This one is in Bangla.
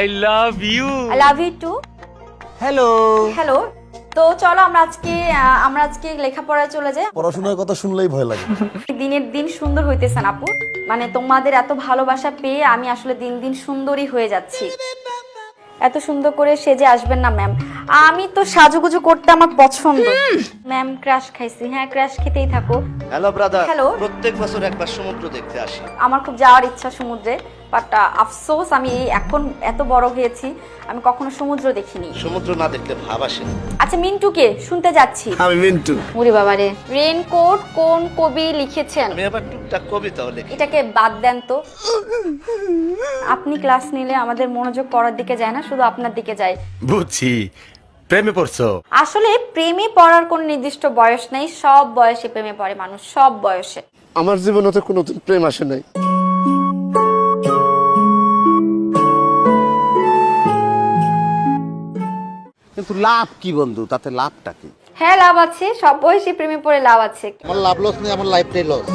I love you. I love you too. Hello. Hello. তো চলো আমরা আজকে লেখাপড়ায় চলে যাই। পড়াশোনার কথা শুনলেই ভয় লাগে। দিনের দিন সুন্দর হইতেছেন আপু, মানে তোমাদের এত ভালোবাসা পেয়ে আমি আসলে দিন দিন সুন্দরী হয়ে যাচ্ছি। এত সুন্দর করে সেজে আসবেন না ম্যাম, আমি তো সাজুগুজু করতে আমার পছন্দ। ম্যাম ক্রাশ খাইছি, হ্যাঁ ক্রাশ খেতেই থাকো। Hello brother. হ্যালো। প্রত্যেক বছর একবার সমুদ্র দেখতে আসি। আমার খুব যাওয়ার ইচ্ছা সমুদ্রে, বাট আফসোস আমি এখন এত বড় হয়েছি আমি কখনো সমুদ্র দেখিনি। সমুদ্র না দেখলে ভাব আসে না। আচ্ছা মিন্টুকে শুনতে যাচ্ছি। আমি মিন্টু। ওরে বাবারে, রেইনকোট কোন কবি লিখেছেন? আমি আবার টুকটাক কবিতাও লিখি। এটাকে বাদ দেন তো। আপনি ক্লাস নিলে আমাদের মনোযোগ পড়ার দিকে যায় না, শুধু আপনার দিকে যায়। বুঝছি, প্রেমে পড়ছো। আসলে প্রেমে পড়ার কোনো নির্দিষ্ট বয়স নেই, সব বয়সে প্রেমে পড়ে মানুষ, সব বয়সে। আমার জীবনে তো কোনো প্রেম আসে নাই। কিন্তু লাভ কি বন্ধু, তাতে লাভটা কি? হ্যাঁ লাভ আছে, সব বয়সে প্রেমে পড়ে লাভ আছে। আমার লাভ লস নেই, আমার লাইফটাই লস।